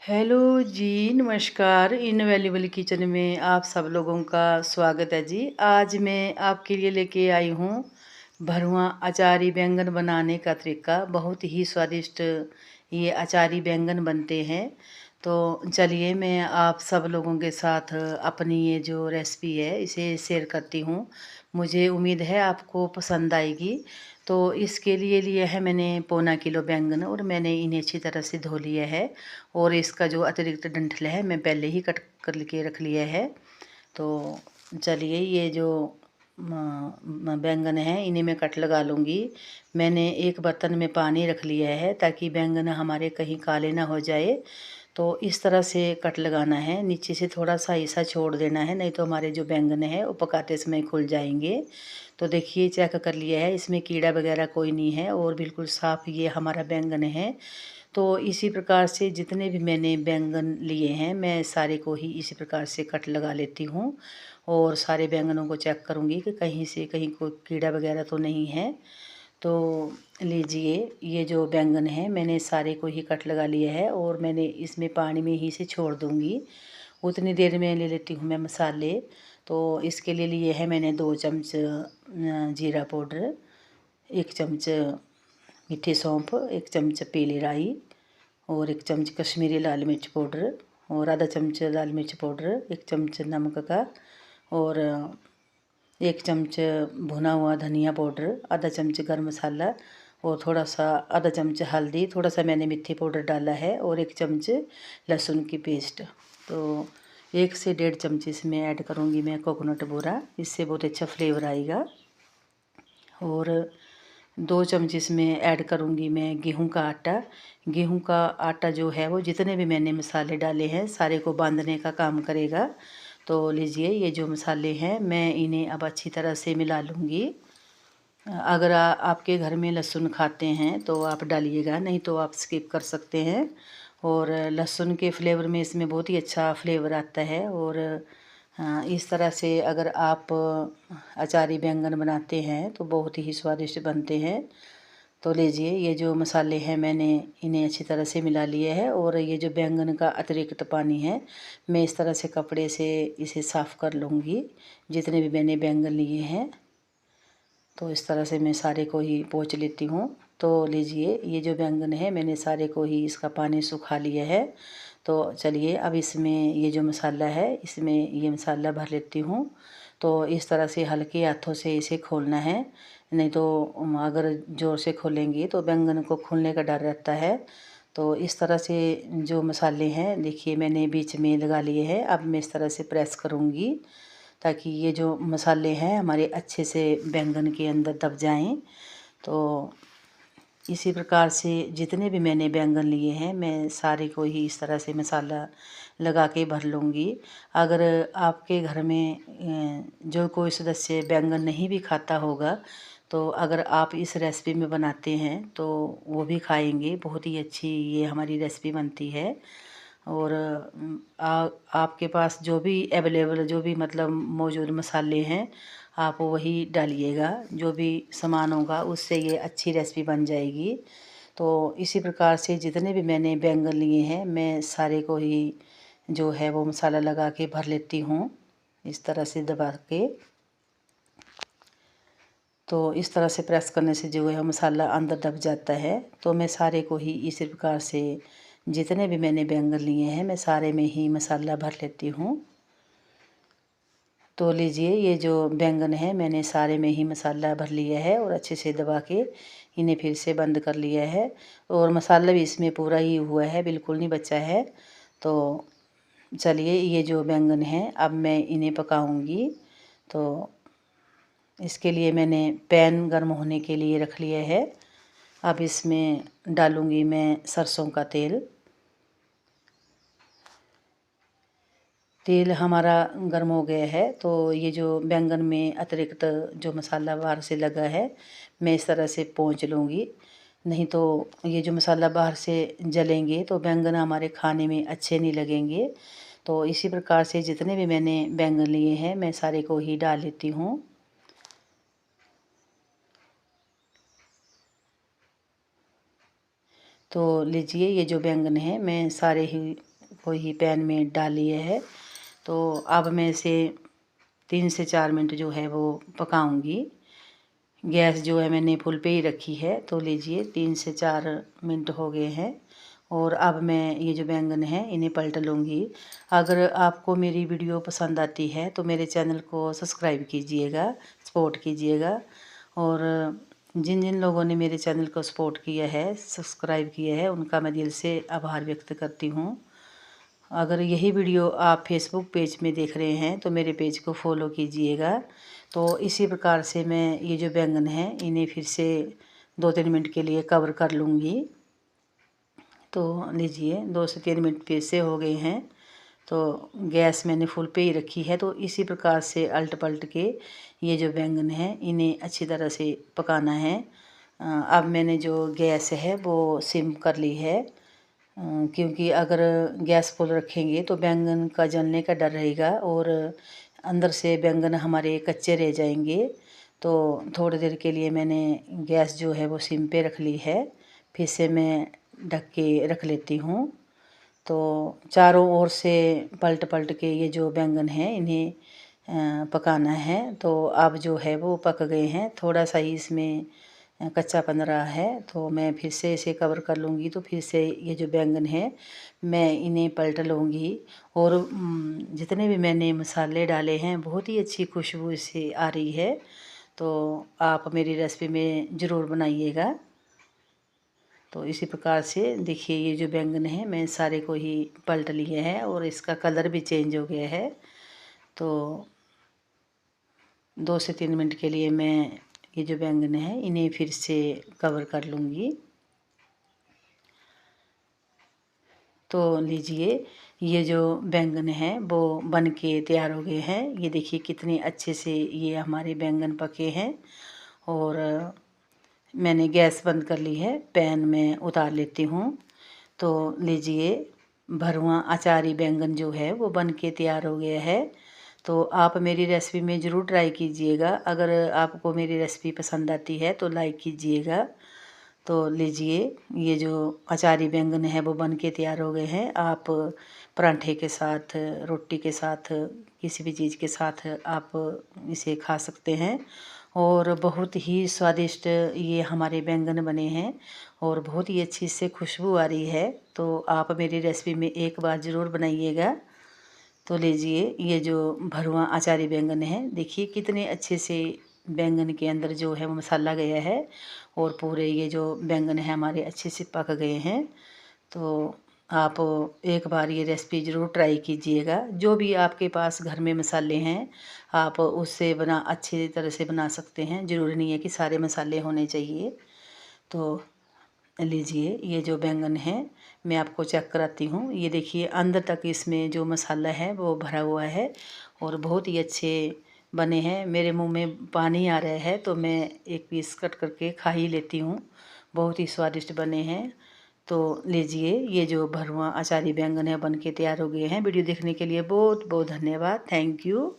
Hello जी, नमस्कार। Invaluable kitchen में आप सब लोगों का स्वागत है जी। आज मैं आपके लिए लेके आई हूँ भरवा अचारी बैंगन बनाने का तरीका। बहुत ही स्वादिष्ट ये अचारी बैंगन बनते हैं। तो चलिए मैं आप सब लोगों के साथ अपनी ये जो रेसिपी है इसे शेयर करती हूँ। मुझे उम्मीद है आपको पसंद आएगी। तो इसके लिए लिया है मैंने पौना किलो बैंगन और मैंने इन्हें अच्छी तरह से धो लिया है। और इसका जो अतिरिक्त डंठल है मैं पहले ही कट कर के रख लिया है। तो चलिए ये जो बैंगन है इन्हें मैं कट लगा लूँगी। मैंने एक बर्तन में पानी रख लिया है ताकि बैंगन हमारे कहीं काले ना हो जाए। तो इस तरह से कट लगाना है, नीचे से थोड़ा सा ऐसा छोड़ देना है, नहीं तो हमारे जो बैंगन है वो पकाते समय खुल जाएंगे। तो देखिए चेक कर लिया है, इसमें कीड़ा वगैरह कोई नहीं है और बिल्कुल साफ़ ये हमारा बैंगन है। तो इसी प्रकार से जितने भी मैंने बैंगन लिए हैं मैं सारे को ही इसी प्रकार से कट लगा लेती हूँ। और सारे बैंगनों को चेक करूँगी कि कहीं से कहीं कोई कीड़ा वगैरह तो नहीं है। तो लीजिए ये जो बैंगन है मैंने सारे को ही कट लगा लिया है और मैंने इसमें पानी में ही से छोड़ दूँगी। उतनी देर में ले लेती हूँ मैं मसाले। तो इसके लिए है मैंने 2 चम्मच जीरा पाउडर, 1 चम्मच मीठी सौंफ, 1 चम्मच पीली राई और 1 चम्मच कश्मीरी लाल मिर्च पाउडर और आधा चम्मच लाल मिर्च पाउडर, 1 चम्मच नमक का और 1 चम्मच भुना हुआ धनिया पाउडर, आधा चम्मच गर्म मसाला और थोड़ा सा आधा चम्मच हल्दी, थोड़ा सा मैंने मिर्ची पाउडर डाला है और 1 चम्मच लहसुन की पेस्ट। तो 1 से 1.5 चम्मच इसमें ऐड करूँगी मैं कोकोनट बूरा, इससे बहुत अच्छा फ्लेवर आएगा। और 2 चम्मच इसमें ऐड करूँगी मैं गेहूं का आटा। गेहूं का आटा जो है वो जितने भी मैंने मसाले डाले हैं सारे को बांधने का काम करेगा। तो लीजिए ये जो मसाले हैं मैं इन्हें अब अच्छी तरह से मिला लूँगी। अगर आपके घर में लहसुन खाते हैं तो आप डालिएगा, नहीं तो आप स्किप कर सकते हैं। और लहसुन के फ्लेवर में इसमें बहुत ही अच्छा फ्लेवर आता है। और इस तरह से अगर आप अचारी बैंगन बनाते हैं तो बहुत ही स्वादिष्ट बनते हैं। तो लीजिए ये जो मसाले हैं मैंने इन्हें अच्छी तरह से मिला लिया है। और ये जो बैंगन का अतिरिक्त पानी है मैं इस तरह से कपड़े से इसे साफ़ कर लूँगी, जितने भी मैंने बैंगन लिए हैं। तो इस तरह से मैं सारे को ही पोंछ लेती हूँ। तो लीजिए ये जो बैंगन है मैंने सारे को ही इसका पानी सुखा लिया है। तो चलिए अब इसमें ये जो मसाला है इसमें ये मसाला भर लेती हूँ। तो इस तरह से हल्के हाथों से इसे खोलना है, नहीं तो अगर ज़ोर से खोलेंगे तो बैंगन को खुलने का डर रहता है। तो इस तरह से जो मसाले हैं देखिए मैंने बीच में लगा लिए हैं। अब मैं इस तरह से प्रेस करूँगी ताकि ये जो मसाले हैं हमारे अच्छे से बैंगन के अंदर दब जाएं। तो इसी प्रकार से जितने भी मैंने बैंगन लिए हैं मैं सारे को ही इस तरह से मसाला लगा के भर लूँगी। अगर आपके घर में जो कोई सदस्य बैंगन नहीं भी खाता होगा तो अगर आप इस रेसिपी में बनाते हैं तो वो भी खाएंगे। बहुत ही अच्छी ये हमारी रेसिपी बनती है। और आपके पास जो भी अवेलेबल जो भी मतलब मौजूद मसाले हैं आप वही डालिएगा, जो भी सामान होगा उससे ये अच्छी रेसिपी बन जाएगी। तो इसी प्रकार से जितने भी मैंने बैंगन लिए हैं मैं सारे को ही जो है वो मसाला लगा के भर लेती हूँ इस तरह से दबा के। तो इस तरह से प्रेस करने से जो है मसाला अंदर दब जाता है। तो मैं सारे को ही इसी प्रकार से जितने भी मैंने बैंगन लिए हैं मैं सारे में ही मसाला भर लेती हूँ। तो लीजिए ये जो बैंगन है मैंने सारे में ही मसाला भर लिया है और अच्छे से दबा के इन्हें फिर से बंद कर लिया है। और मसाला भी इसमें पूरा ही हुआ है, बिल्कुल नहीं बचा है। तो चलिए ये जो बैंगन है अब मैं इन्हें पकाऊंगी। तो इसके लिए मैंने पैन गर्म होने के लिए रख लिया है। अब इसमें डालूंगी मैं सरसों का तेल। तेल हमारा गर्म हो गया है तो ये जो बैंगन में अतिरिक्त जो मसाला बाहर से लगा है मैं इस तरह से पोंछ लूँगी, नहीं तो ये जो मसाला बाहर से जलेंगे तो बैंगन हमारे खाने में अच्छे नहीं लगेंगे। तो इसी प्रकार से जितने भी मैंने बैंगन लिए हैं मैं सारे को ही डाल लेती हूँ। तो लीजिए ये जो बैंगन है मैं सारे ही वही पैन में डाल लिए है। तो अब मैं इसे 3 से 4 मिनट जो है वो पकाऊंगी। गैस जो है मैंने फुल पे ही रखी है। तो लीजिए 3 से 4 मिनट हो गए हैं और अब मैं ये जो बैंगन है इन्हें पलट लूँगी। अगर आपको मेरी वीडियो पसंद आती है तो मेरे चैनल को सब्सक्राइब कीजिएगा, सपोर्ट कीजिएगा। और जिन जिन लोगों ने मेरे चैनल को सपोर्ट किया है, सब्सक्राइब किया है, उनका मैं दिल से आभार व्यक्त करती हूँ। अगर यही वीडियो आप फेसबुक पेज में देख रहे हैं तो मेरे पेज को फॉलो कीजिएगा। तो इसी प्रकार से मैं ये जो बैंगन है इन्हें फिर से 2-3 मिनट के लिए कवर कर लूँगी। तो लीजिए 2 से 3 मिनट फिर से हो गए हैं। तो गैस मैंने फुल पे ही रखी है। तो इसी प्रकार से अल्ट पलट के ये जो बैंगन है इन्हें अच्छी तरह से पकाना है। अब मैंने जो गैस है वो सिम कर ली है, क्योंकि अगर गैस फुल रखेंगे तो बैंगन का जलने का डर रहेगा और अंदर से बैंगन हमारे कच्चे रह जाएंगे। तो थोड़ी देर के लिए मैंने गैस जो है वो सिम पे रख ली है। फिर से मैं ढक के रख लेती हूँ। तो चारों ओर से पलट पलट के ये जो बैंगन है इन्हें पकाना है। तो अब जो है वो पक गए हैं, थोड़ा सा ही इसमें कच्चापन रहा है। तो मैं फिर से इसे कवर कर लूँगी। तो फिर से ये जो बैंगन है मैं इन्हें पलट लूँगी। और जितने भी मैंने मसाले डाले हैं बहुत ही अच्छी खुशबू इससे आ रही है। तो आप मेरी रेसिपी में ज़रूर बनाइएगा। तो इसी प्रकार से देखिए ये जो बैंगन है मैं सारे को ही पलट लिए है और इसका कलर भी चेंज हो गया है। तो 2 से 3 मिनट के लिए मैं ये जो बैंगन है इन्हें फिर से कवर कर लूँगी। तो लीजिए ये जो बैंगन है वो बन के तैयार हो गए हैं। ये देखिए कितने अच्छे से ये हमारे बैंगन पके हैं। और मैंने गैस बंद कर ली है, पैन में उतार लेती हूँ। तो लीजिए भरवा अचारी बैंगन जो है वो बन के तैयार हो गया है। तो आप मेरी रेसिपी में ज़रूर ट्राई कीजिएगा। अगर आपको मेरी रेसिपी पसंद आती है तो लाइक कीजिएगा। तो लीजिए ये जो अचारी बैंगन है वो बन के तैयार हो गए हैं। आप पराठे के साथ, रोटी के साथ, किसी भी चीज़ के साथ आप इसे खा सकते हैं। और बहुत ही स्वादिष्ट ये हमारे बैंगन बने हैं और बहुत ही अच्छी इससे खुशबू आ रही है। तो आप मेरी रेसिपी में एक बार ज़रूर बनाइएगा। तो लीजिए ये जो भरवा अचारी बैंगन है, देखिए कितने अच्छे से बैंगन के अंदर जो है वो मसाला गया है और पूरे ये जो बैंगन है हमारे अच्छे से पक गए हैं। तो आप एक बार ये रेसिपी ज़रूर ट्राई कीजिएगा। जो भी आपके पास घर में मसाले हैं आप उससे अच्छी तरह से बना सकते हैं। ज़रूरी नहीं है कि सारे मसाले होने चाहिए। तो लीजिए ये जो बैंगन है मैं आपको चेक कराती हूँ। ये देखिए अंदर तक इसमें जो मसाला है वो भरा हुआ है और बहुत ही अच्छे बने हैं। मेरे मुंह में पानी आ रहा है तो मैं एक पीस कट करके खा ही लेती हूँ। बहुत ही स्वादिष्ट बने हैं। तो लीजिए ये जो भरवा अचारी बैंगन है बन के तैयार हो गए हैं। वीडियो देखने के लिए बहुत बहुत धन्यवाद। Thank you.